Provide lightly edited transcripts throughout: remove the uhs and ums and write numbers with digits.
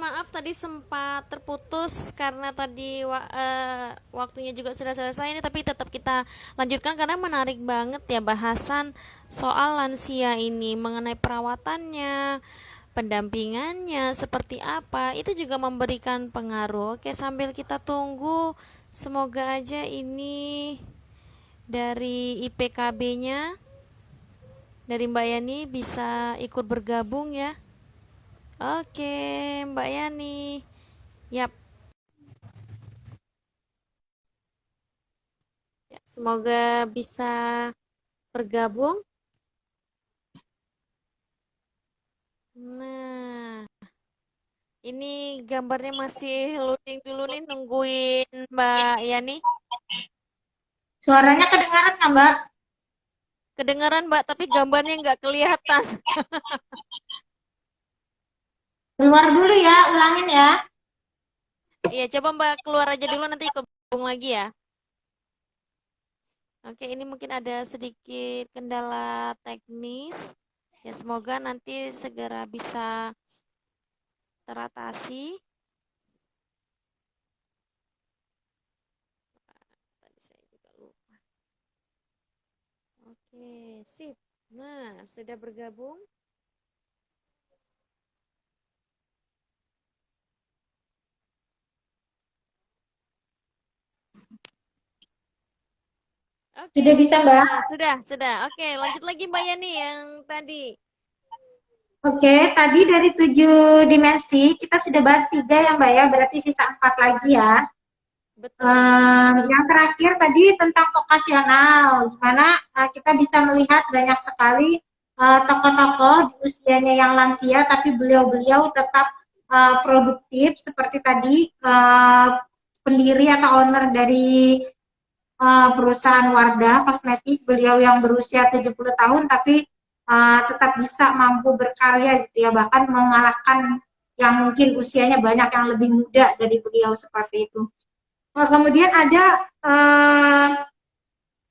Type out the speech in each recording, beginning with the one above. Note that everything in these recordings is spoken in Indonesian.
maaf tadi sempat terputus karena tadi waktunya juga sudah selesai ini, tapi tetap kita lanjutkan karena menarik banget ya bahasan soal lansia ini mengenai perawatannya, pendampingannya seperti apa. Itu juga memberikan pengaruh. Oke, sambil kita tunggu, semoga aja ini dari IPKB-nya dari Mbak Yani bisa ikut bergabung ya. Oke, Mbak Yani. Yap. Ya, semoga bisa bergabung. Nah, ini gambarnya masih loading dulu nih, nungguin Mbak Yani. Suaranya kedengaran nggak, Mbak? Kedengaran Mbak, tapi gambarnya nggak kelihatan. Keluar dulu ya, ulangin ya. Iya, coba Mbak keluar aja dulu, nanti ikut gabung lagi ya. Oke, ini mungkin ada sedikit kendala teknis. Ya, semoga nanti segera bisa teratasi. Tadi saya juga lupa. Oke, sip. Nah, sudah bergabung. Oke, Sudah bisa, Mbak? nah sudah. Oke, lanjut lagi Mbak Yani yang tadi. Oke, tadi dari 7 dimensi, kita sudah bahas 3 ya, Mbak ya, berarti sisa 4 lagi ya. Betul. Yang terakhir tadi tentang vokasional, gimana kita bisa melihat banyak sekali tokoh-tokoh di usianya yang lansia, tapi beliau-beliau tetap produktif, seperti tadi pendiri atau owner dari perusahaan Wardah Kosmetik, beliau yang berusia 70 tahun tapi tetap bisa mampu berkarya gitu ya, bahkan mengalahkan yang mungkin usianya banyak yang lebih muda dari beliau seperti itu. Nah, kemudian ada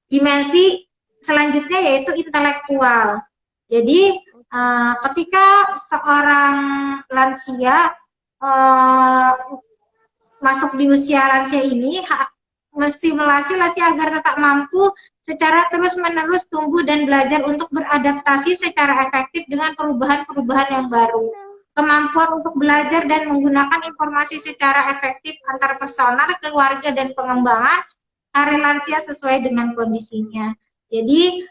dimensi selanjutnya yaitu intelektual. Jadi ketika seorang lansia uh, masuk di usia lansia ini menstimulasi lansia agar tetap mampu secara terus-menerus tumbuh dan belajar untuk beradaptasi secara efektif dengan perubahan-perubahan yang baru. Kemampuan untuk belajar dan menggunakan informasi secara efektif antar personal, keluarga, dan pengembangan karir lansia sesuai dengan kondisinya. Jadi,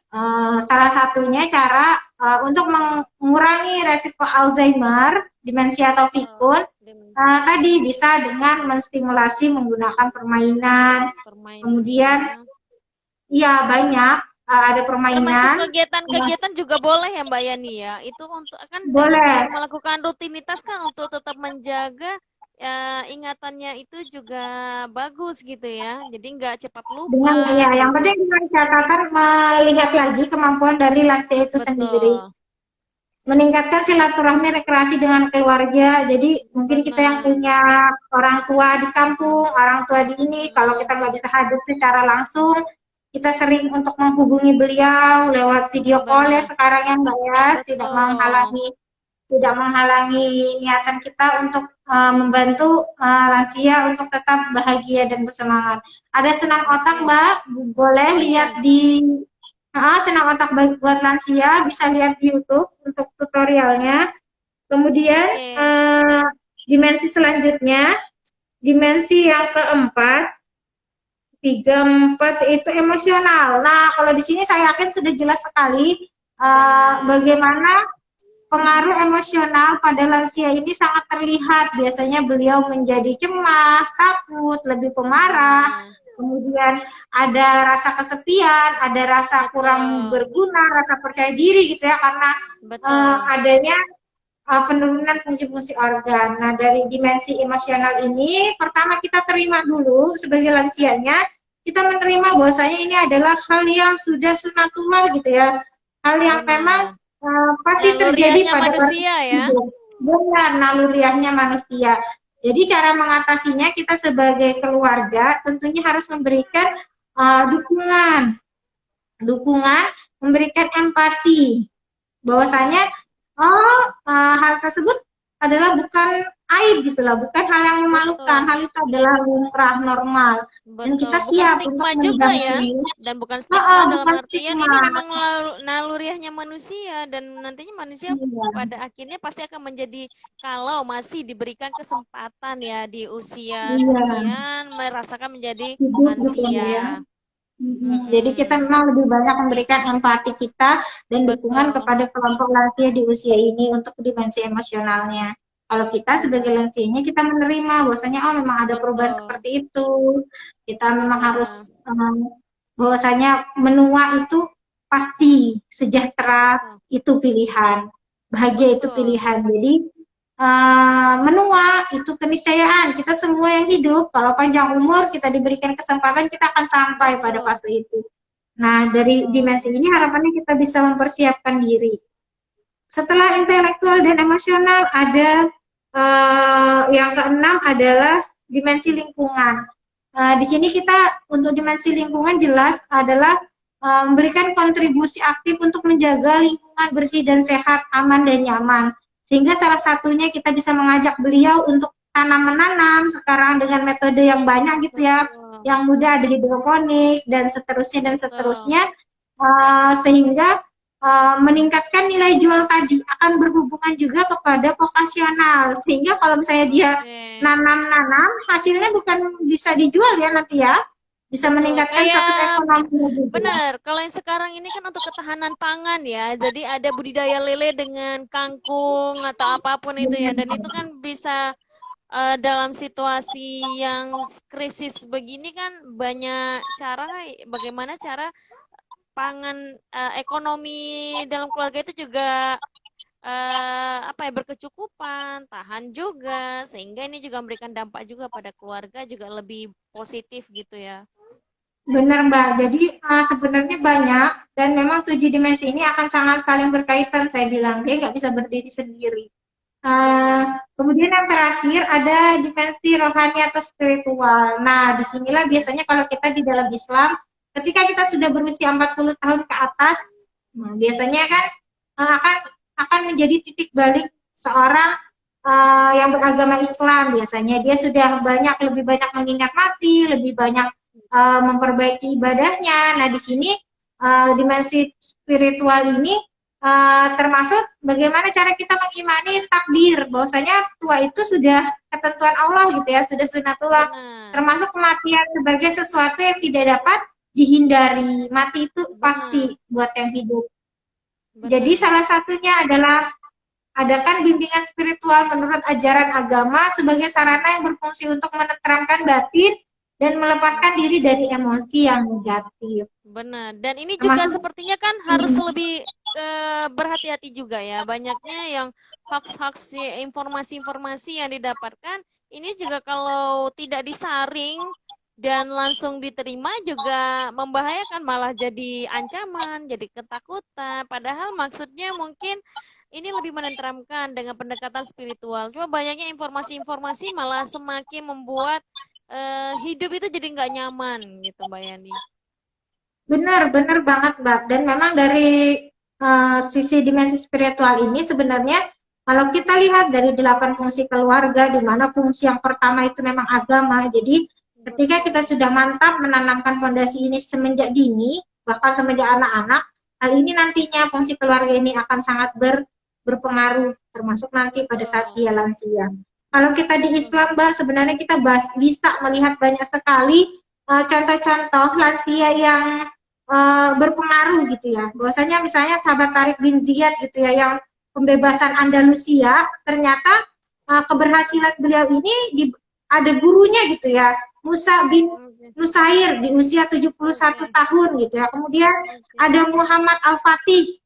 salah satunya cara untuk mengurangi resiko Alzheimer, demensia atau Oh, pikun, tadi bisa dengan menstimulasi menggunakan permainan, kemudian permainannya. ya banyak ada Termasuk permainan, kegiatan-kegiatan juga boleh ya Mbak Yani ya. Itu untuk kan dengan boleh melakukan rutinitas kan untuk tetap menjaga ingatannya itu juga bagus gitu ya. Jadi nggak cepat dengan lupa ya yang gitu. penting dengan catatan melihat lagi kemampuan dari lansia itu sendiri, Betul. meningkatkan silaturahmi rekreasi dengan keluarga. Jadi mungkin kita yang Benar. punya orang tua di kampung, orang tua di ini, kalau Mm-mm. kita nggak bisa hadir secara langsung, kita sering untuk menghubungi beliau lewat video call ya Benar. sekarang yang Mbak ya, tidak Betul. menghalangi tidak menghalangi niatan kita untuk membantu lansia untuk tetap bahagia dan bersemangat. Ada senam otak, Oke. Mbak, boleh Oh lihat iya. di senam otak buat lansia, bisa lihat di YouTube untuk tutorialnya. Kemudian Oke. dimensi selanjutnya, dimensi yang keempat, 3, 4 itu emosional. Nah, kalau di sini saya yakin sudah jelas sekali Benar. bagaimana pengaruh emosional pada lansia ini sangat terlihat. Biasanya beliau menjadi cemas, takut, lebih pemarah, Nah, kemudian ada rasa kesepian, ada rasa kurang betul. berguna, rasa percaya diri gitu ya, karena Betul. adanya penurunan fungsi-fungsi organ. Nah, dari dimensi emosional ini, pertama kita terima dulu sebagai lansianya, kita menerima bahwasanya ini adalah hal yang sudah sunatullah gitu ya, hal yang memang Benar. pasti terjadi Naluriahnya pada orang manusia ya. hidup. Benar, naluriahnya manusia. Jadi cara mengatasinya kita sebagai keluarga tentunya harus memberikan dukungan, dukungan, memberikan empati, bahwasanya hal tersebut adalah bukan aib gitu lah, bukan hal yang memalukan. betul, Hal itu adalah lumrah normal dan betul. kita Bukan siap untuk stigma juga ya, mendampingi. dan bukan Oh, stigma dalam bukan artian stigma. ini memang naluriahnya manusia dan nantinya manusia Iya, pada akhirnya pasti akan menjadi kalau masih diberikan kesempatan ya di usia iya, sekian merasakan menjadi hidup gitu ya. lansia. Jadi kita Mm-mm. memang lebih banyak memberikan empati kita dan dukungan Betul, kepada kelompok lansia di usia ini untuk dimensi emosionalnya. Kalau kita sebagai benar, lansianya kita menerima bahwasanya oh memang ada perubahan betul, seperti itu. Kita memang benar. harus bahwasanya menua itu pasti, sejahtera Betul, itu pilihan, bahagia itu betul, pilihan. Jadi menua itu keniscayaan kita semua yang hidup kalau panjang umur kita diberikan kesempatan kita akan sampai pada betul, fase itu. Nah, dari dimensi betul. ini harapannya kita bisa mempersiapkan diri. Setelah intelektual dan emosional ada yang keenam adalah dimensi lingkungan. Di sini kita untuk dimensi lingkungan jelas adalah memberikan kontribusi aktif untuk menjaga lingkungan bersih dan sehat, aman dan nyaman. Sehingga salah satunya kita bisa mengajak beliau untuk tanam-menanam sekarang dengan metode yang banyak gitu ya, Betul, yang mudah ada hidroponik dan betul, seterusnya, sehingga meningkatkan nilai jual tadi akan berhubungan juga kepada vokasional sehingga kalau misalnya dia oke, nanam-nanam hasilnya bukan bisa dijual ya nanti ya bisa betul. meningkatkan status Kayak ekonominya juga. benar, kalau yang sekarang ini kan untuk ketahanan pangan ya, jadi ada budidaya lele dengan kangkung atau apapun itu ya, dan itu kan bisa dalam situasi yang krisis begini kan banyak cara, bagaimana cara pangan ekonomi dalam keluarga itu juga apa ya berkecukupan, tahan juga, sehingga ini juga memberikan dampak juga pada keluarga juga lebih positif gitu ya. Benar Mbak, jadi sebenarnya banyak dan memang 7 dimensi ini akan sangat saling berkaitan saya bilang dia nggak bisa berdiri sendiri. Uh, Benar. Kemudian yang terakhir ada dimensi rohani atau spiritual. Nah, disinilah biasanya kalau kita di dalam Islam, ketika kita sudah berusia 40 tahun ke atas, nah, biasanya kan akan menjadi titik balik seorang yang beragama Islam. Biasanya dia sudah lebih banyak mengingat mati, lebih banyak memperbaiki ibadahnya. Nah, di sini dimensi spiritual ini termasuk bagaimana cara kita mengimani takdir bahwasanya tua itu sudah ketentuan Allah gitu ya sudah sunatullah Benar. termasuk kematian sebagai sesuatu yang tidak dapat dihindari mati itu pasti Benar. buat yang hidup jadi Benar. salah satunya adalah adakan bimbingan spiritual menurut ajaran agama sebagai sarana yang berfungsi untuk menenteramkan batin dan melepaskan diri dari emosi yang negatif Benar. Dan ini juga termasuk sepertinya kan harus lebih berhati-hati juga ya. Banyaknya yang hoax-hoax informasi-informasi yang didapatkan ini juga kalau tidak disaring dan langsung diterima juga membahayakan malah jadi ancaman, jadi ketakutan. Padahal maksudnya mungkin ini lebih menenteramkan dengan pendekatan spiritual. Cuma banyaknya informasi-informasi malah semakin membuat hidup itu jadi nggak nyaman gitu, Mbak Yani. benar, benar banget, Mbak. Dan memang dari sisi dimensi spiritual ini sebenarnya kalau kita lihat dari 8 fungsi keluarga, di mana fungsi yang pertama itu memang agama. Jadi ketika kita Betul. sudah mantap menanamkan fondasi ini semenjak dini, bahkan semenjak anak-anak, hal ini nantinya fungsi keluarga ini akan sangat berpengaruh, termasuk nanti pada saat Betul. dia lansia. Kalau kita di Betul Islam, Mbak, sekali. sebenarnya kita bisa melihat banyak sekali contoh-contoh lansia yang berpengaruh gitu ya. Bahwasanya misalnya sahabat Tarik bin Ziyad gitu ya yang pembebasan Andalusia ternyata keberhasilan beliau ini ada gurunya gitu ya. Musa bin Oke. Nusair di usia 71 Oke. tahun gitu ya. Kemudian Oke. ada Muhammad Al-Fatih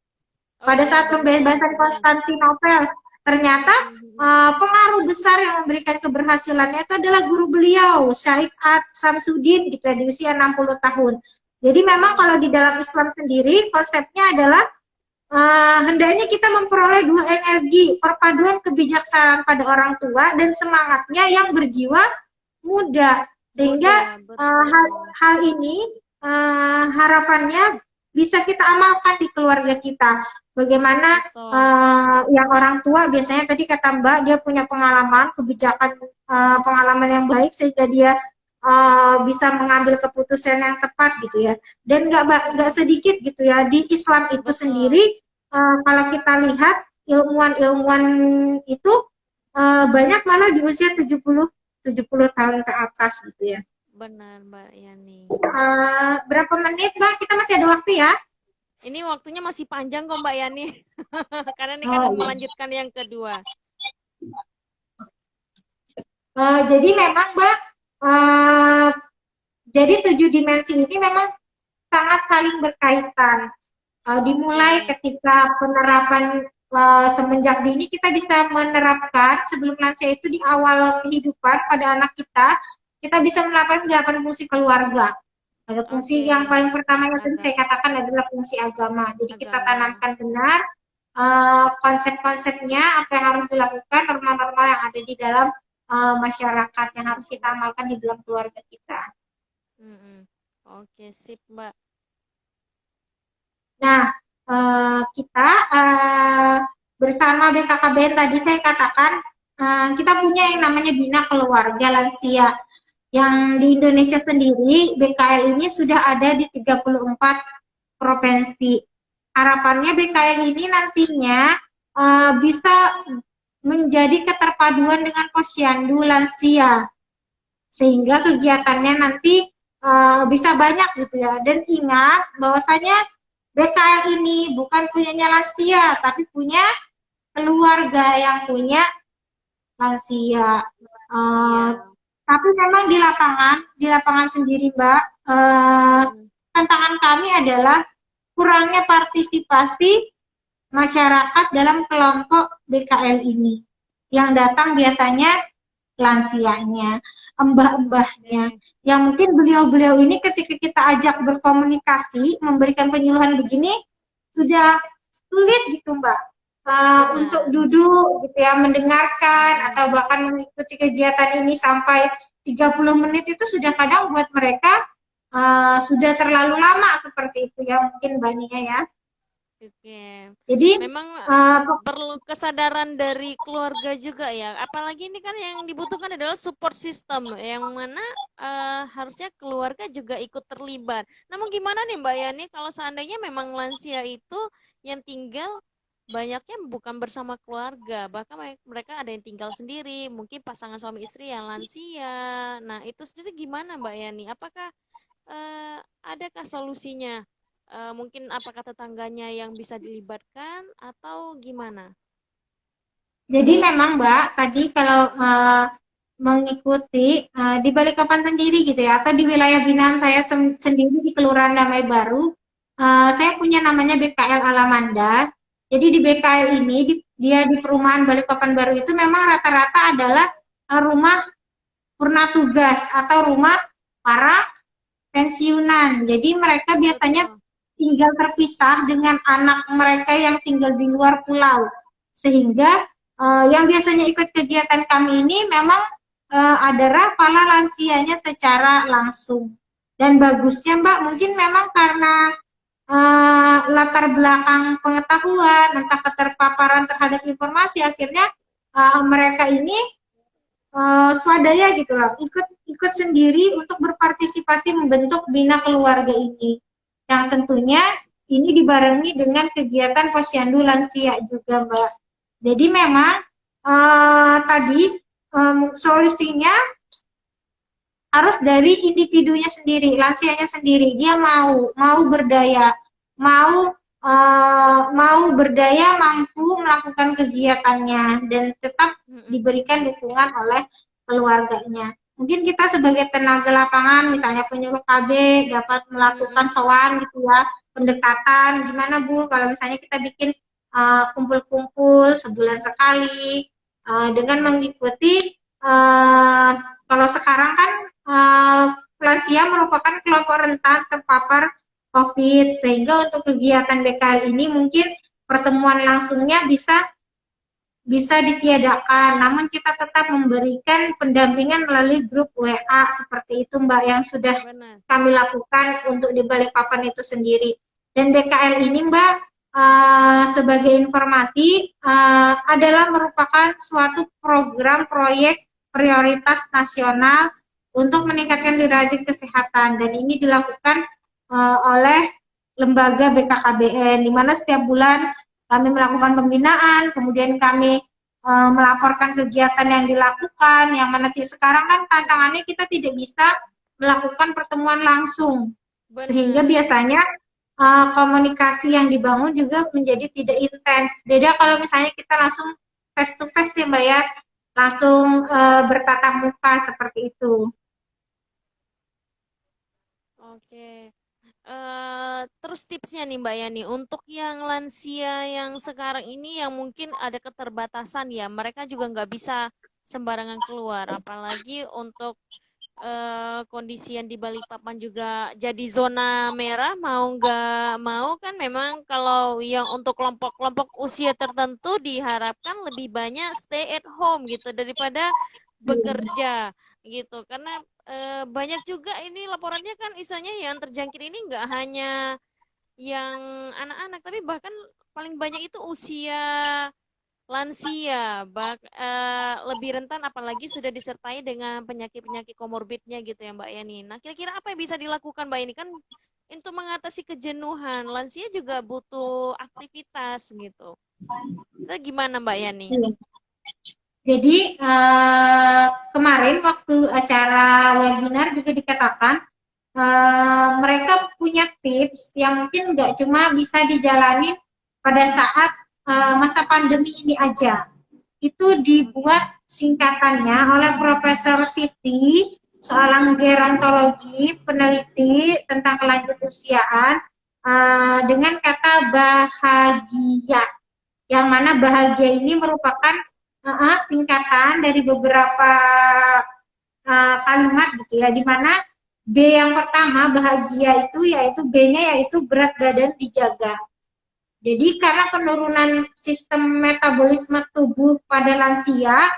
Oh pada iya, saat betul, pembebasan benar. Konstantinopel. Ternyata Mhm. pengaruh besar yang memberikan keberhasilannya itu adalah guru beliau, Syekh Samsudin gitu ya, di usia 60 tahun. Jadi memang kalau di Benar. dalam Islam sendiri konsepnya adalah hendaknya kita memperoleh dua energi, perpaduan kebijaksanaan pada orang tua dan semangatnya yang berjiwa muda. Sehingga Mudah, hal, betul. hal ini harapannya bisa kita amalkan di keluarga kita. Bagaimana Betul. yang orang tua biasanya tadi kata Mbak dia punya pengalaman kebijakan pengalaman yang baik sehingga dia bisa mengambil keputusan yang tepat gitu ya. Dan nggak Mm-mm. sedikit gitu ya di Islam itu Betul. sendiri kalau kita lihat ilmuwan-ilmuwan itu banyak malah di usia 70 tahun ke atas gitu ya. Benar, Mbak Yani. Berapa menit, Mbak? Kita masih ada waktu ya? Ini waktunya masih panjang kok, Mbak Yani. Karena ini kan Oh iya. melanjutkan yang kedua. Jadi memang, Mbak, uh, jadi 7 dimensi ini memang sangat saling berkaitan. Dimulai Oke. ketika penerapan semenjak dini kita bisa menerapkan sebelum lansia itu di awal kehidupan pada anak kita bisa menerapkan 8 fungsi keluarga. Ada fungsi yang Oke. paling pertama yang tadi Ada saya katakan adalah fungsi agama. Jadi kita agama. tanamkan benar konsep-konsepnya, apa yang harus dilakukan, norma-norma yang ada di dalam masyarakat yang harus kita Masyarakat. amalkan di dalam keluarga kita. Mm-mm. Oke, sip, Mbak. Nah, kita bersama BKKBN tadi saya katakan kita punya yang namanya Bina Keluarga Lansia. Yang di Indonesia sendiri, BKL ini sudah ada di 34 provinsi. Harapannya BKL ini nantinya bisa menjadi keterpaduan dengan posyandu lansia, sehingga kegiatannya nanti bisa banyak gitu ya. Dan ingat bahwasanya BKL ini bukan punyanya lansia, tapi punya keluarga yang punya lansia. Uh, Siap. tapi memang di lapangan sendiri, Mbak, Mm-mm. tantangan kami adalah kurangnya partisipasi masyarakat dalam kelompok BKL ini. Yang datang biasanya lansianya, mbah-mbahnya, Oke. yang mungkin beliau-beliau ini ketika kita ajak berkomunikasi, memberikan penyuluhan begini, sudah sulit gitu Mbak, untuk Benar. duduk gitu ya, mendengarkan, Mm-mm. atau bahkan mengikuti kegiatan ini sampai 30 menit itu sudah kadang buat mereka sudah terlalu lama seperti itu ya mungkin Mbak Nia ya. Oke. Jadi Memang uh, perlu kesadaran dari keluarga juga ya. Apalagi ini kan yang dibutuhkan adalah support system yang mana harusnya keluarga juga ikut terlibat. Namun gimana nih Mbak Yani kalau seandainya memang lansia itu yang tinggal banyaknya bukan bersama keluarga, bahkan mereka ada yang tinggal sendiri, mungkin pasangan suami istri yang lansia. Nah, itu sendiri gimana Mbak Yani? Apakah adakah solusinya? Mungkin apakah tetangganya yang bisa dilibatkan atau gimana? Jadi memang Mbak, tadi kalau mengikuti di Balikpapan sendiri gitu ya, atau di wilayah binaan saya sendiri di Kelurahan Damai Baru, saya punya namanya BKL Alamanda. Jadi di BKL ini, dia di perumahan Balikpapan Baru itu memang rata-rata adalah rumah purna tugas atau rumah para pensiunan. Jadi mereka biasanya Betul. tinggal terpisah dengan anak mereka yang tinggal di luar pulau. Sehingga yang biasanya ikut kegiatan kami ini memang adalah para lansianya secara langsung. Dan bagusnya Mbak, mungkin memang karena latar belakang pengetahuan, entah keterpaparan terhadap informasi, akhirnya mereka ini swadaya gitu loh, ikut sendiri untuk berpartisipasi membentuk bina keluarga ini. Yang tentunya ini dibarengi dengan kegiatan posyandu lansia juga, Mbak. Jadi memang tadi solusinya harus dari individunya sendiri, lansianya sendiri. Dia mau berdaya, mau berdaya, mampu melakukan kegiatannya dan tetap Mm-mm. diberikan dukungan oleh keluarganya. Mungkin kita sebagai tenaga lapangan, misalnya penyuluh KB, dapat melakukan Mm-mm. sowan gitu ya, pendekatan. Gimana Bu, kalau misalnya kita bikin kumpul-kumpul sebulan sekali, dengan mengikuti kalau sekarang kan lansia merupakan kelompok rentan terpapar COVID, sehingga untuk kegiatan BKL ini mungkin pertemuan langsungnya bisa ditiadakan, namun kita tetap memberikan pendampingan melalui grup WA seperti itu Mbak yang sudah Benar. kami lakukan untuk di Balikpapan itu sendiri. Dan BKL ini Mbak, sebagai informasi, adalah merupakan suatu program proyek prioritas nasional untuk meningkatkan derajat kesehatan, dan ini dilakukan oleh lembaga BKKBN, di mana setiap bulan kami melakukan pembinaan, kemudian kami melaporkan kegiatan yang dilakukan, yang mana sekarang kan tantangannya kita tidak bisa melakukan pertemuan langsung, sehingga Benar. biasanya komunikasi yang dibangun juga menjadi tidak intens. Beda kalau misalnya kita langsung face to face ya Mbak ya, langsung bertatap muka seperti itu. Oke. Terus tipsnya nih Mbak Yani, untuk yang lansia yang sekarang ini yang mungkin ada keterbatasan ya, mereka juga nggak bisa sembarangan keluar, apalagi untuk kondisi yang di Balikpapan juga jadi zona merah, mau nggak mau kan memang kalau yang untuk kelompok-kelompok usia tertentu diharapkan lebih banyak stay at home gitu daripada bekerja gitu, karena banyak juga ini laporannya kan istilahnya yang terjangkit ini nggak hanya yang anak-anak tapi bahkan paling banyak itu usia lansia, lebih rentan apalagi sudah disertai dengan penyakit-penyakit komorbidnya gitu ya Mbak Yani. Nah, kira-kira apa yang bisa dilakukan Mbak ini kan untuk mengatasi kejenuhan, lansia juga butuh aktivitas gitu. Itu gimana Mbak Yani? Jadi kemarin waktu acara webinar juga dikatakan mereka punya tips yang mungkin nggak cuma bisa dijalani pada saat masa pandemi ini aja. Itu dibuat singkatannya oleh Profesor Siti, seorang gerontologi, peneliti tentang kelanjutusiaan, dengan kata bahagia. Yang mana bahagia ini merupakan singkatan dari beberapa kalimat gitu ya, di mana B yang pertama bahagia itu yaitu B-nya yaitu berat badan dijaga. Jadi karena penurunan sistem metabolisme tubuh pada lansia,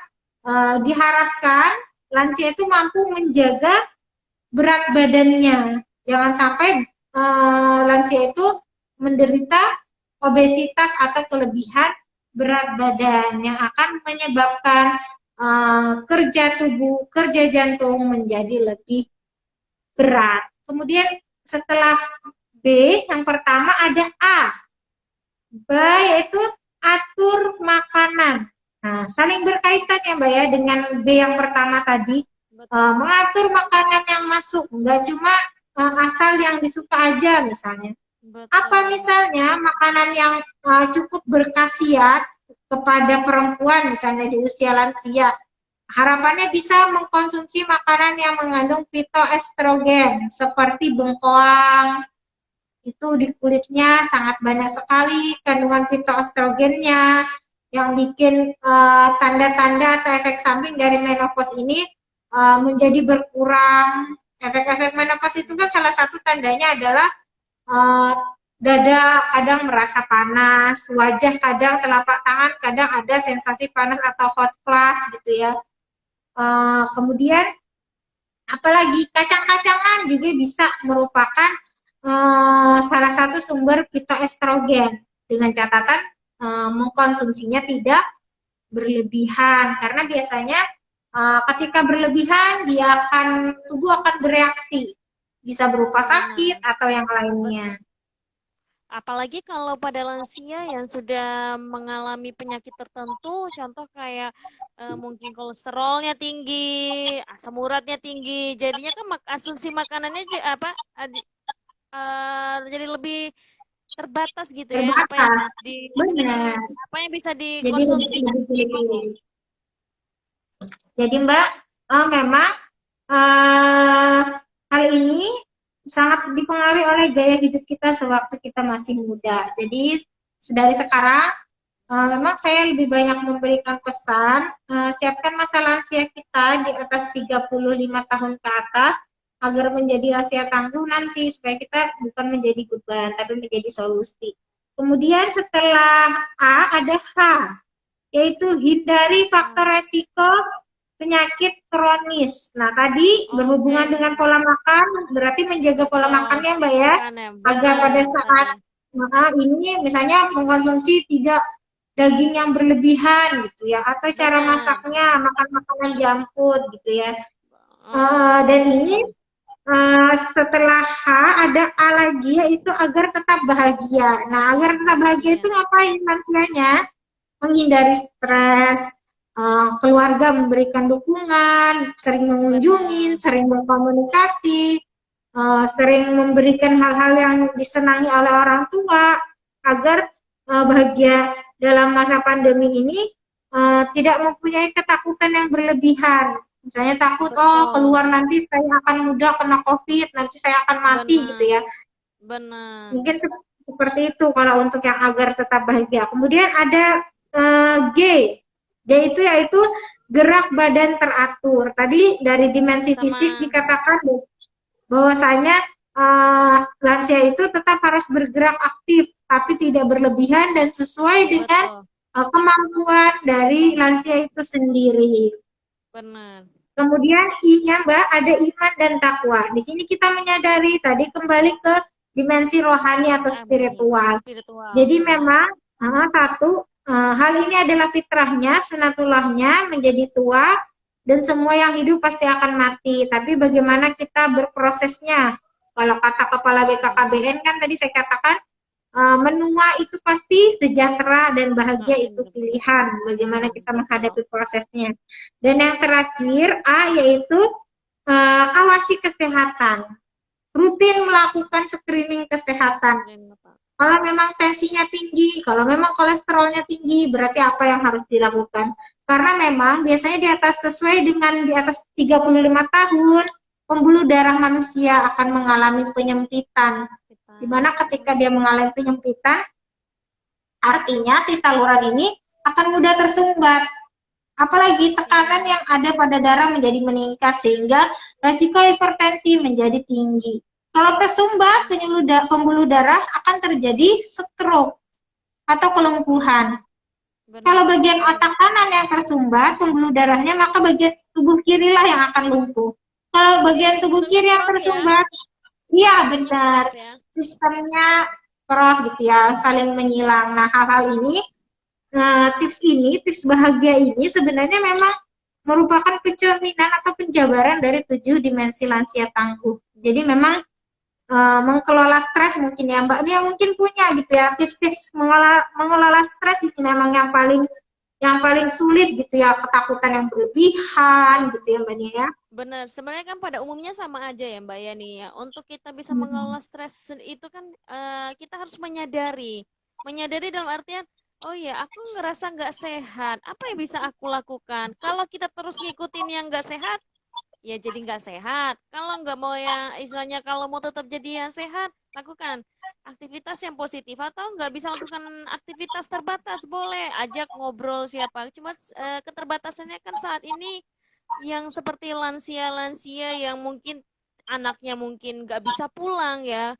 diharapkan lansia itu mampu menjaga berat badannya. Jangan sampai lansia itu menderita obesitas atau kelebihan berat badan yang akan menyebabkan kerja tubuh, kerja jantung menjadi lebih berat. Kemudian setelah B, yang pertama ada A. B yaitu atur makanan. Nah, saling berkaitan ya Mbak ya dengan B yang pertama tadi. Mengatur makanan yang masuk, nggak cuma asal yang disuka aja misalnya. Apa Betul. misalnya makanan yang cukup berkhasiat kepada perempuan misalnya di usia lansia. Harapannya bisa mengkonsumsi makanan yang mengandung fitoestrogen seperti bengkoang, itu di kulitnya sangat banyak sekali kandungan fitoestrogennya yang bikin tanda-tanda atau efek samping dari menopause ini menjadi berkurang. Efek-efek menopause itu kan salah satu tandanya adalah dada kadang merasa panas, wajah kadang, telapak tangan kadang ada sensasi panas atau hot flash gitu ya. Kemudian apalagi kacang-kacangan juga bisa merupakan salah satu sumber fitoestrogen, dengan catatan mengkonsumsinya tidak berlebihan, karena biasanya ketika berlebihan tubuh akan bereaksi, bisa berupa sakit Benar. atau yang lainnya. Apalagi kalau pada lansia yang sudah mengalami penyakit tertentu, contoh kayak mungkin kolesterolnya tinggi, asam uratnya tinggi, jadinya kan asumsi makanannya jadi lebih terbatas gitu ya, Terbatas, benar. apa yang bisa Jadi dikonsumsi. lebih. Jadi Mbak, memang hal ini sangat dipengaruhi oleh gaya hidup kita sewaktu kita masih muda. Jadi dari sekarang memang saya lebih banyak memberikan pesan, siapkan masa lansia kita di atas 35 tahun ke atas agar menjadi lansia tangguh nanti, supaya kita bukan menjadi beban tapi menjadi solusi. Kemudian setelah A ada H, yaitu hindari faktor resiko penyakit kronis. Nah, tadi berhubungan dengan pola makan, berarti menjaga pola makannya Mbak ya, agar pada saat Nah, ini misalnya mengkonsumsi tiga daging yang berlebihan gitu ya, atau cara Benar. masaknya makan makanan junk food gitu ya. Dan Betul ini sekali. setelah H ada A lagi yaitu agar tetap bahagia. Nah, agar tetap bahagia itu Iya. ngapain lansianya? Menghindari stres, keluarga memberikan dukungan, sering mengunjungi, Benar. sering berkomunikasi, sering memberikan hal-hal yang disenangi oleh orang tua agar bahagia dalam masa pandemi ini tidak mempunyai ketakutan yang berlebihan. Misalnya takut, oh Betul. keluar nanti saya akan mudah kena COVID, nanti saya akan mati gitu Benar. ya. Benar. Mungkin seperti itu kalau untuk yang agar tetap bahagia. Kemudian ada G. G itu yaitu gerak badan teratur. Tadi dari dimensi fisik Sama. dikatakan bahwasanya lansia itu tetap harus bergerak aktif, tapi tidak berlebihan dan sesuai dengan Betul. kemampuan dari lansia itu sendiri. Benar. Kemudian I-nya Mbak ada iman dan takwa. Di sini kita menyadari tadi kembali ke dimensi rohani atau Kami spiritual. spiritual. Jadi Benar. memang satu hal ini adalah fitrahnya, sunatullahnya menjadi tua dan semua yang hidup pasti akan mati. Tapi bagaimana kita berprosesnya? Kalau kata kepala BKKBN kan tadi saya katakan menua itu pasti sejahtera dan bahagia itu pilihan. Bagaimana kita Betul. menghadapi prosesnya. Dan yang terakhir A yaitu awasi kesehatan. Rutin melakukan screening kesehatan. Screen apa? Kalau memang tensinya tinggi, kalau memang kolesterolnya tinggi, berarti apa yang harus dilakukan? Karena memang biasanya di atas sesuai dengan di atas 35 tahun, pembuluh darah manusia akan mengalami penyempitan. Di Kita. mana ketika dia mengalami penyempitan, artinya si saluran ini akan mudah tersumbat. Apalagi tekanan yang ada pada darah menjadi meningkat sehingga resiko hipertensi menjadi tinggi. Kalau tersumbat pembuluh darah akan terjadi stroke atau kelumpuhan. Kalau Benar. bagian Benar otak kanan sekali. yang tersumbat pembuluh darahnya, maka bagian tubuh kirilah yang akan lumpuh. Kalau Jadi bagian tubuh sistemnya kiri yang cross ya. tersumbat, iya Sistemnya benar, cross ya. sistemnya cross gitu ya, saling menyilang. Nah, hal-hal ini tips bahagia ini sebenarnya memang merupakan pencerminan atau penjabaran dari 7 dimensi lansia tangguh. Jadi memang mengelola stres mungkin ya Mbak Nia mungkin punya gitu ya tips-tips mengelola stres itu memang yang paling sulit gitu ya, ketakutan yang berlebihan gitu ya Mbak Nia ya. Benar, sebenarnya kan pada umumnya sama aja ya Mbak Yani ya. Untuk kita bisa Hmm. mengelola stres itu kan kita harus menyadari. Menyadari dalam artian, oh ya aku ngerasa nggak sehat. Apa yang bisa aku lakukan? Kalau kita terus ngikutin yang nggak sehat, ya jadi nggak sehat. Kalau nggak mau yang istilahnya kalau mau tetap jadi yang sehat, lakukan aktivitas yang positif atau nggak bisa lakukan aktivitas terbatas boleh ajak ngobrol siapa. Cuma keterbatasannya kan saat ini yang seperti lansia-lansia yang mungkin anaknya mungkin nggak bisa pulang ya,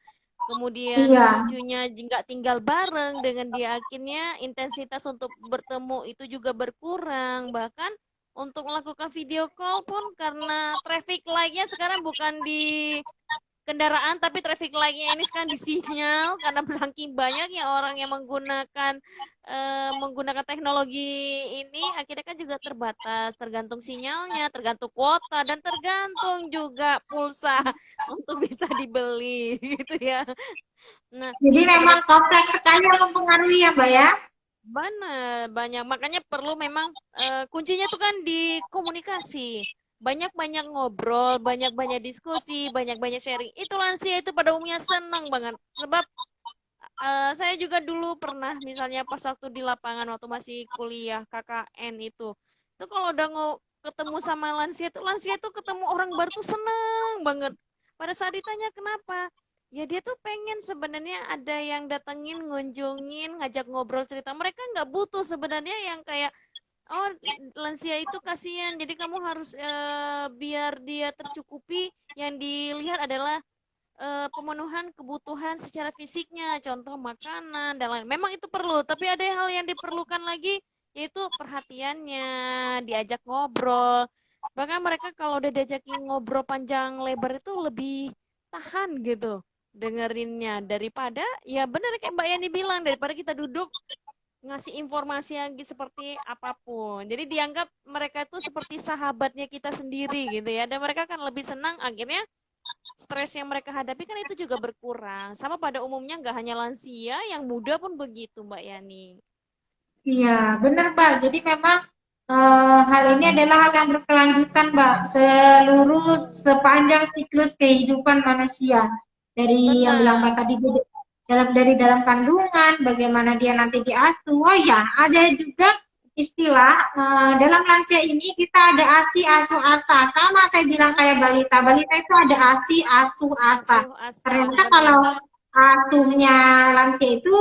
kemudian Iya. cucunya nggak tinggal bareng dengan dia, akhirnya intensitas untuk bertemu itu juga berkurang, bahkan untuk melakukan video call pun karena traffic light-nya sekarang bukan di kendaraan tapi traffic light-nya ini sekarang di sinyal karena saking banyak ya orang yang menggunakan teknologi ini, akhirnya kan juga terbatas, tergantung sinyalnya, tergantung kuota dan tergantung juga pulsa untuk bisa dibeli gitu ya. Nah, Jadi memang sebenarnya kompleks sekali yang mempengaruhi ya Mbak ya. benar banyak, makanya perlu memang kuncinya tuh kan di komunikasi. Banyak-banyak ngobrol, banyak-banyak diskusi, banyak-banyak sharing. Itu lansia itu pada umumnya senang banget. Sebab saya juga dulu pernah misalnya pas waktu di lapangan waktu masih kuliah KKN itu. Itu kalau udah ketemu sama lansia itu ketemu orang baru tuh seneng banget. Pada saat ditanya kenapa, ya dia tuh pengen sebenarnya ada yang datengin, ngunjungin, ngajak ngobrol cerita. Mereka nggak butuh sebenarnya yang kayak, oh lansia itu kasihan, jadi kamu harus biar dia tercukupi. Yang dilihat adalah pemenuhan kebutuhan secara fisiknya, contoh makanan dan lain. Memang itu perlu, tapi ada hal yang diperlukan lagi yaitu perhatiannya, diajak ngobrol. Bahkan mereka kalau udah diajakin ngobrol panjang lebar itu lebih tahan gitu. dengerinnya daripada ya benar kayak Mbak Yani bilang, daripada kita duduk ngasih informasi yang seperti apapun. Jadi dianggap mereka itu seperti sahabatnya kita sendiri gitu ya. Dan mereka kan lebih senang, akhirnya stres yang mereka hadapi kan itu juga berkurang. Sama pada umumnya nggak hanya lansia, yang muda pun begitu Mbak Yani. Iya, benar, Mbak. Jadi memang hal ini adalah hal yang berkelanjutan, Mbak. Sepanjang siklus kehidupan manusia. Dari yang bilang Mbak Benar, tadi, dari dalam kandungan, bagaimana dia nanti diasuh. Oh ya, ada juga istilah dalam lansia ini kita ada ASI, ASU, ASA. Sama saya bilang kayak balita. Balita itu ada ASI, ASU, ASA. asuh asa, Ternyata kalau benar. asuhnya lansia itu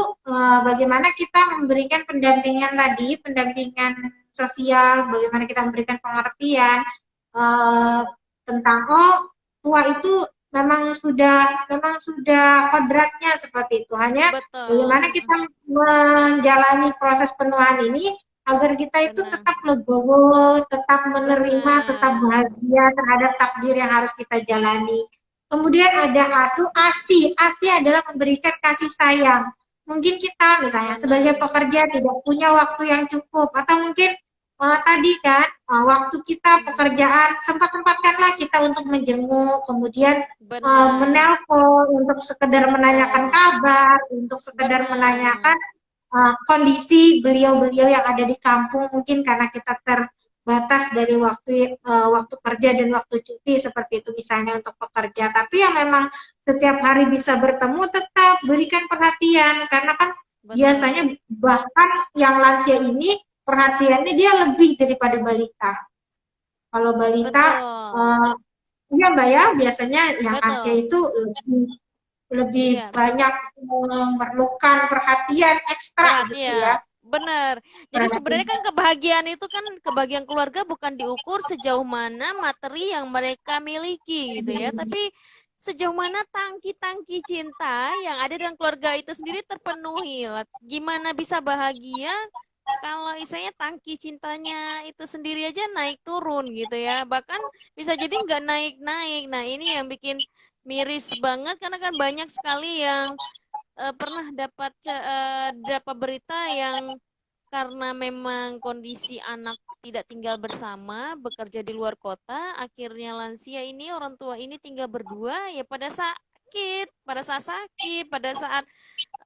bagaimana kita memberikan pendampingan tadi, pendampingan sosial, bagaimana kita memberikan pengertian eh, tentang tua itu memang sudah kodratnya seperti itu. Hanya bagaimana Betul, kita menjalani proses penuaan ini agar kita itu benar, tetap legowo, tetap menerima, tetap benar, bahagia terhadap takdir yang harus kita jalani. Kemudian ada asuh, ASI. ASI adalah memberikan kasih sayang. Mungkin kita misalnya sebagai benar. pekerja tidak punya waktu yang cukup, atau mungkin tadi kan waktu kita Hmm, pekerjaan sempat-sempatkanlah kita untuk menjenguk, kemudian benar, menelpon untuk sekedar menanyakan betul, kabar, untuk sekedar benar, menanyakan kondisi beliau-beliau yang ada di kampung, mungkin karena kita batas dari waktu kerja dan waktu cuti seperti itu misalnya untuk pekerja. Tapi yang memang setiap hari bisa bertemu tetap berikan perhatian karena kan biasanya betul, bahkan yang lansia ini perhatiannya dia lebih daripada balita. Kalau balita betul, eh, iya Mbak ya, biasanya yang lansia betul. itu lebih lebih Iya, banyak memerlukan perhatian ekstra gitu ya. perhatian. Benar. Jadi Perhatian. sebenarnya kan kebahagiaan itu kan kebahagiaan keluarga bukan diukur sejauh mana materi yang mereka miliki gitu ya, tapi sejauh mana tangki-tangki cinta yang ada dalam keluarga itu sendiri terpenuhi. Gimana bisa bahagia kalau misalnya tangki cintanya itu sendiri aja naik turun gitu ya. Bahkan bisa jadi nggak naik-naik. Nah, ini yang bikin miris banget karena kan banyak sekali yang pernah dapat berita yang karena memang kondisi anak tidak tinggal bersama, bekerja di luar kota, akhirnya lansia ini orang tua ini tinggal berdua ya pada saat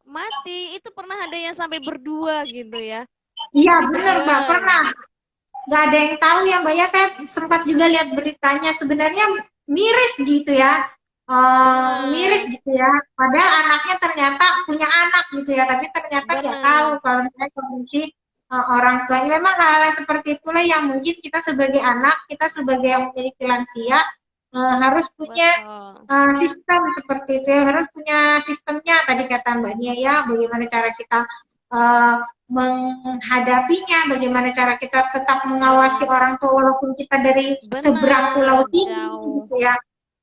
mati itu pernah ada yang sampai berdua gitu ya. Iya Sampai benar berdua. Mbak, pernah. Nggak ada yang tahu ya Mbak ya, saya sempat juga lihat beritanya, sebenarnya miris gitu ya. Miris Benar, gitu ya, padahal anaknya ternyata punya anak gitu ya, tapi ternyata nggak tahu benar. kalau misalnya kondisi orang tuanya. Memang hal-hal seperti itulah yang mungkin kita sebagai anak, kita sebagai yang memiliki lansia harus punya Betul. sistem seperti itu ya, harus punya sistemnya tadi kata Mbak Nia ya, bagaimana cara kita uh, menghadapinya, bagaimana cara kita tetap mengawasi Benar. orang tua walaupun kita dari seberang Benar, pulau tinggi jauh. gitu ya.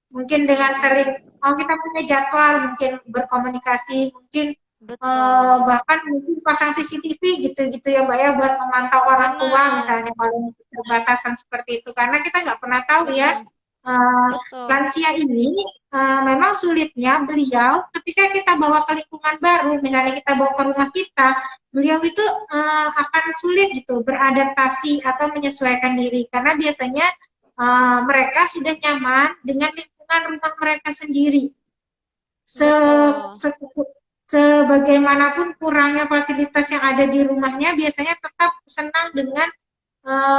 Mungkin dengan sering, Mm-mm. kita punya jadwal, mungkin berkomunikasi, mungkin Betul. bahkan mungkin pasang CCTV gitu-gitu ya Mbak ya, buat memantau orang tua Benar. misalnya kalau keterbatasan seperti itu. Karena kita nggak pernah tahu ya, Mm-mm. eh, Betul. lansia ini memang sulitnya beliau ketika kita bawa ke lingkungan baru, misalnya kita bawa ke rumah kita, beliau itu akan sulit gitu beradaptasi atau menyesuaikan diri karena biasanya mereka sudah nyaman dengan lingkungan rumah mereka sendiri. Se, Betul. se, Sebagaimanapun kurangnya fasilitas yang ada di rumahnya, biasanya tetap senang dengan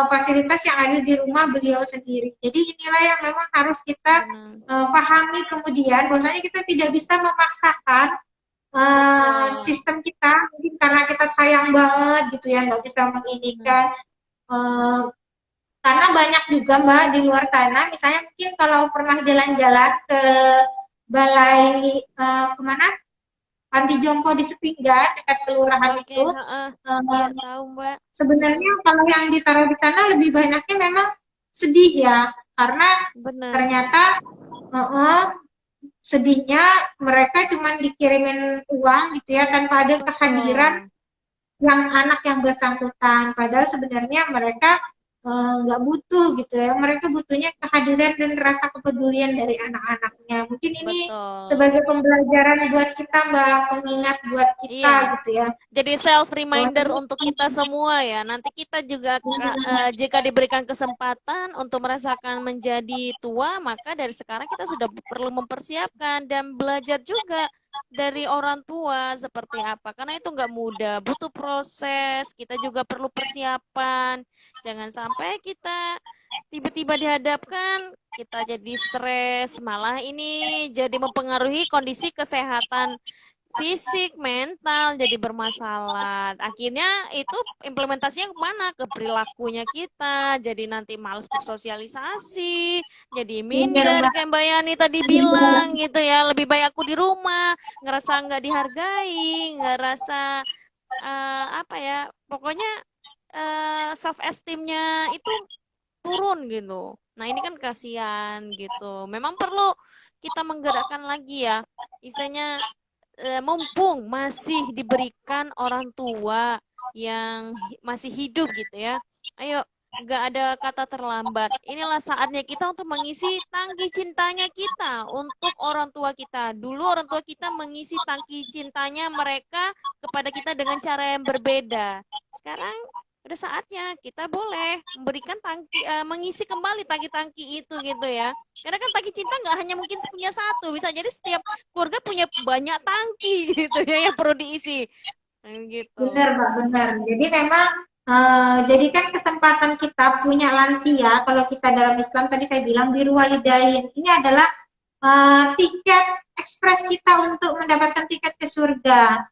fasilitas yang ada di rumah beliau sendiri. Jadi inilah yang memang harus kita Benar. pahami kemudian, bahwasanya kita tidak bisa memaksakan Betul. sistem kita, mungkin karena kita sayang banget gitu ya, nggak bisa Mm. menginginkan. Uh, karena banyak juga Mbak di luar sana, misalnya mungkin kalau pernah jalan-jalan ke balai kemana Panti Jompo di Sepinggan dekat kelurahan Oke, itu, heeh. Iya, eh, tahu, Mbak. sebenarnya kalau yang ditaruh di sana lebih banyaknya memang sedih ya, karena Benar. ternyata eh, sedihnya mereka cuma dikirimin uang gitu ya tanpa ada kehadiran Betul. yang anak yang bersangkutan. Padahal sebenarnya mereka nggak butuh gitu ya. Mereka butuhnya kehadiran dan rasa kepedulian dari anak-anaknya. Mungkin ini Betul. sebagai pembelajaran buat kita, Mbak, pengingat buat kita Iya. gitu ya. Jadi self Bahwa reminder untuk kita semua ya. Nanti kita juga jika diberikan kesempatan untuk merasakan menjadi tua, maka dari sekarang kita sudah perlu mempersiapkan dan belajar juga dari orang tua seperti apa. Karena itu nggak mudah, butuh proses. Kita juga perlu persiapan. Jangan sampai kita tiba-tiba dihadapkan kita jadi stres, malah ini jadi mempengaruhi kondisi kesehatan fisik, mental jadi bermasalah. Akhirnya itu implementasinya kemana? Ke perilakunya kita. Jadi nanti malas bersosialisasi, jadi benar, minder Mbak. kayak Mbak Yani tadi bilang gitu ya. Lebih baik aku di rumah, ngerasa nggak dihargai, ngerasa apa ya? Pokoknya self esteemnya itu turun gitu. Nah ini kan kasihan gitu. Memang perlu kita menggerakkan lagi ya. Istilahnya mumpung masih diberikan orang tua yang masih hidup gitu ya. Ayo, nggak ada kata terlambat. Inilah saatnya kita untuk mengisi tangki cintanya kita untuk orang tua kita. Dulu orang tua kita mengisi tangki cintanya mereka kepada kita dengan cara yang berbeda. Sekarang udah saatnya kita boleh memberikan tangki, mengisi kembali tangki-tangki itu gitu ya. Karena kan tangki cinta nggak hanya mungkin punya satu, bisa jadi setiap keluarga punya banyak tangki gitu ya yang perlu diisi. Gitu. Benar, Mbak, benar. Jadi memang jadikan kesempatan kita punya lansia, kalau kita dalam Islam tadi saya bilang biru walidain. Ini adalah tiket ekspres kita untuk mendapatkan tiket ke surga.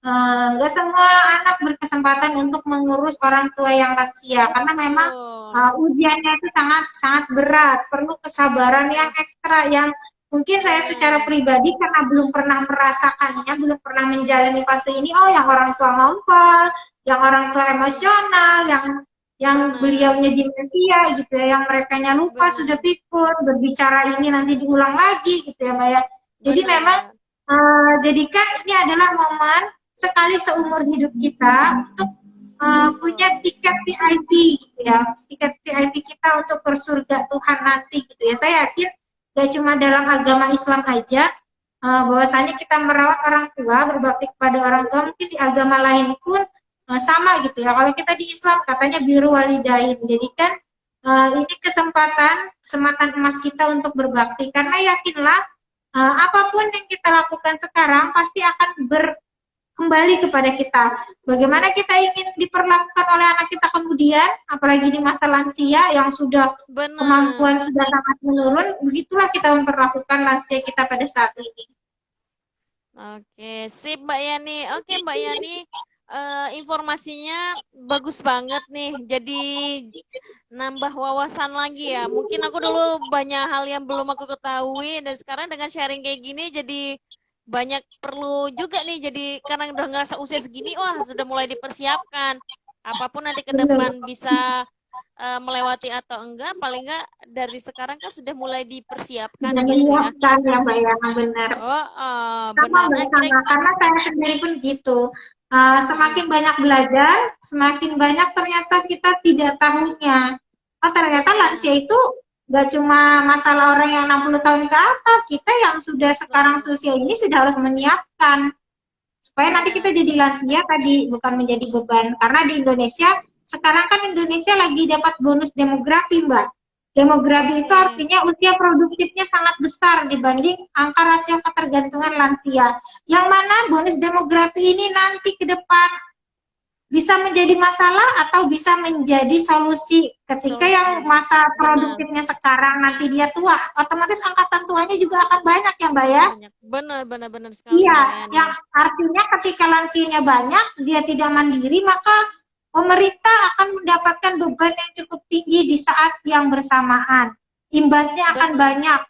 Nggak semua anak berkesempatan untuk mengurus orang tua yang lansia karena memang Betul. ujiannya itu sangat sangat berat, perlu kesabaran yang ekstra yang mungkin saya secara Benar. pribadi karena belum pernah merasakannya, belum pernah menjalani fase ini. Oh, yang orang tua ngompol, yang orang tua emosional, yang Benar. beliaunya demensia gitu ya, yang mereka lupa sudah Benar. pikun, berbicara ini nanti diulang lagi gitu ya, Mbak ya. Jadi memang Benar. jadikan ini adalah momen sekali seumur hidup kita untuk punya Betul. tiket VIP gitu ya, tiket VIP kita untuk ke surga Tuhan nanti gitu ya. Saya yakin gak cuma dalam agama Islam aja, bahwasanya kita merawat orang tua, berbakti kepada orang tua, mungkin di agama lain pun sama gitu ya. Kalau kita di Islam katanya biru walidain, jadi kan ini kesempatan emas kita untuk berbakti karena yakinlah apapun yang kita lakukan sekarang pasti akan kembali kepada kita. Bagaimana kita ingin diperlakukan oleh anak kita kemudian, apalagi di masa lansia yang sudah Benar. kemampuan sudah sangat menurun, begitulah kita memperlakukan lansia kita pada saat ini. Oke, sip Mbak Yani. Oke Mbak Yani, informasinya bagus banget nih. Jadi nambah wawasan lagi ya. Mungkin aku dulu banyak hal yang belum aku ketahui dan sekarang dengan sharing kayak gini jadi banyak perlu juga nih. Jadi karena udah ngerasa usia segini, wah sudah mulai dipersiapkan. Apapun nanti ke Benar. depan bisa melewati atau enggak, paling enggak dari sekarang kan sudah mulai dipersiapkan Sudah gitu ya. menyiapkan ya Mbak ya, benar. Oh, Sama benar. Mbak, Nah, kira sama. Karena saya sendiri pun gitu. Semakin mm, banyak belajar, semakin banyak ternyata kita tidak tahunya. Oh, ternyata lansia benar. itu nggak cuma masalah orang yang 60 tahun ke atas, kita yang sudah sekarang Betul. seusia ini sudah harus menyiapkan supaya nanti kita Benar. jadi lansia tadi, bukan menjadi beban. Karena di Indonesia sekarang kan Indonesia lagi dapat bonus demografi, Mbak. Demografi itu Oke. artinya usia produktifnya sangat besar dibanding angka rasio ketergantungan lansia. Yang mana bonus demografi ini nanti ke depan bisa menjadi masalah atau bisa menjadi solusi ketika yang Solusi. masa Benar. produktifnya sekarang nanti dia tua, otomatis angkatan tuanya juga akan banyak ya Mbak ya. Banyak. Benar, benar, benar sekali Iya, Mbak Yani. yang artinya ketika lansianya banyak, dia tidak mandiri, maka pemerintah akan mendapatkan beban yang cukup tinggi di saat yang bersamaan. Imbasnya akan Benar. banyak.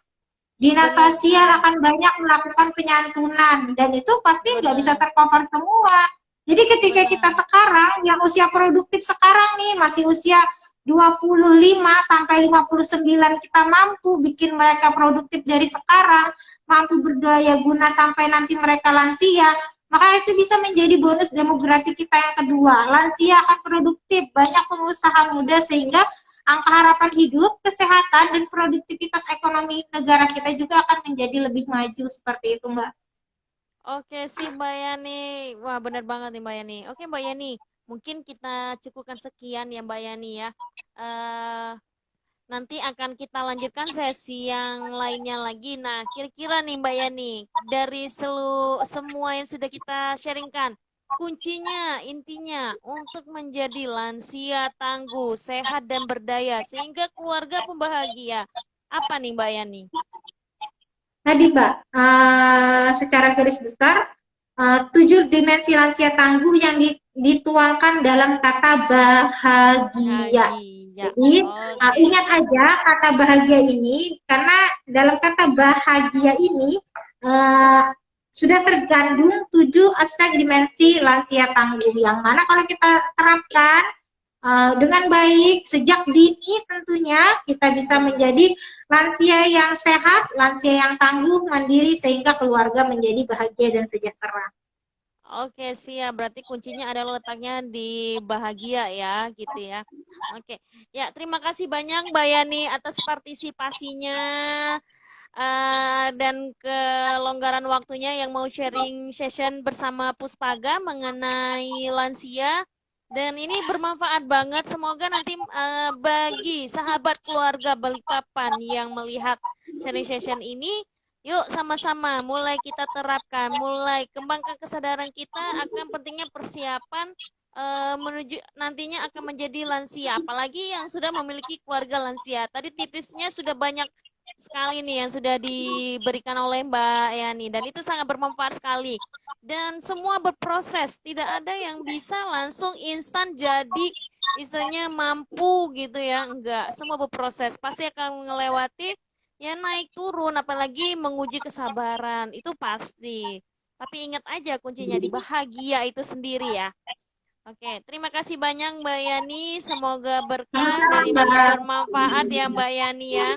Dinas Benar sosial sekali. akan banyak melakukan penyantunan, dan itu pasti nggak bisa Benar. tercover semua. Jadi ketika kita Benar. sekarang, yang usia produktif sekarang nih, masih usia 25 sampai 59, kita mampu bikin mereka produktif dari sekarang, mampu berdaya guna sampai nanti mereka lansia, maka itu bisa menjadi bonus demografi kita yang kedua. Lansia akan produktif, banyak pengusaha muda sehingga angka harapan hidup, kesehatan, dan produktivitas ekonomi negara kita juga akan menjadi lebih maju seperti itu, Mbak. Oke sih Mbak Yani. Wah benar banget nih Mbak Yani. Oke Mbak Yani, mungkin kita cukupkan sekian ya Mbak Yani ya. eh Nanti akan kita lanjutkan sesi yang lainnya lagi. Nah, kira-kira nih Mbak Yani, dari semua yang sudah kita sharingkan, kuncinya, intinya untuk menjadi lansia tangguh, sehat dan berdaya, sehingga keluarga pun bahagia. Apa nih Mbak Yani? Tadi, Mbak, secara garis besar, 7 dimensi lansia tangguh yang dituangkan dalam kata bahagia. Bahagia. Jadi, Oke. ingat aja kata bahagia ini, karena dalam kata bahagia ini sudah tergandung 7 aspek dimensi lansia tangguh, yang mana kalau kita terapkan dengan baik sejak dini, tentunya kita bisa menjadi lansia yang sehat, lansia yang tangguh, mandiri, sehingga keluarga menjadi bahagia dan sejahtera. Oke, siap. Berarti kuncinya adalah letaknya di bahagia ya, gitu ya. Oke. Ya, terima kasih banyak Mbak Yani atas partisipasinya dan kelonggaran waktunya yang mau sharing session bersama Puspaga mengenai lansia. Dan ini bermanfaat banget. Semoga nanti bagi sahabat keluarga Balikpapan yang melihat sharing session ini, yuk sama-sama mulai kita terapkan, mulai kembangkan kesadaran kita akan pentingnya persiapan menuju nantinya akan menjadi lansia, apalagi yang sudah memiliki keluarga lansia. Tadi tipsnya sudah banyak sekali nih yang sudah diberikan oleh Mbak Yani dan itu sangat bermanfaat sekali. Dan semua berproses, tidak ada yang bisa langsung instan jadi istilahnya mampu gitu ya, enggak. Semua berproses, pasti akan melewati ya naik turun, apalagi menguji kesabaran, itu pasti. Tapi ingat aja kuncinya di bahagia itu sendiri ya. Oke, terima kasih banyak Mbak Yani. Semoga berkah dan bermanfaat ya Mbak Yani ya.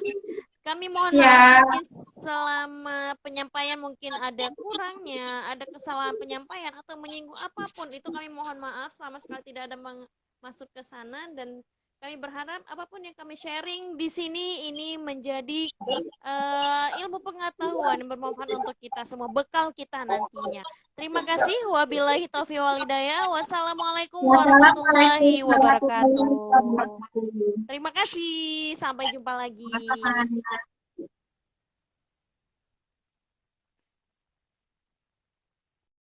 Kami mohon maaf Ya, mungkin selama penyampaian mungkin ada kurangnya, ada kesalahan penyampaian atau menyinggung apapun itu kami mohon maaf sama sekali tidak ada masuk ke sana dan kami berharap apapun yang kami sharing di sini ini menjadi ilmu pengetahuan yang bermanfaat untuk kita semua, bekal kita nantinya. Terima kasih. Wabillahi taufiq walhidayah. Wassalamualaikum warahmatullahi wassalamualaikum warahmatullahi wabarakatuh. wabarakatuh. Terima kasih. Sampai jumpa lagi. Sama-sama.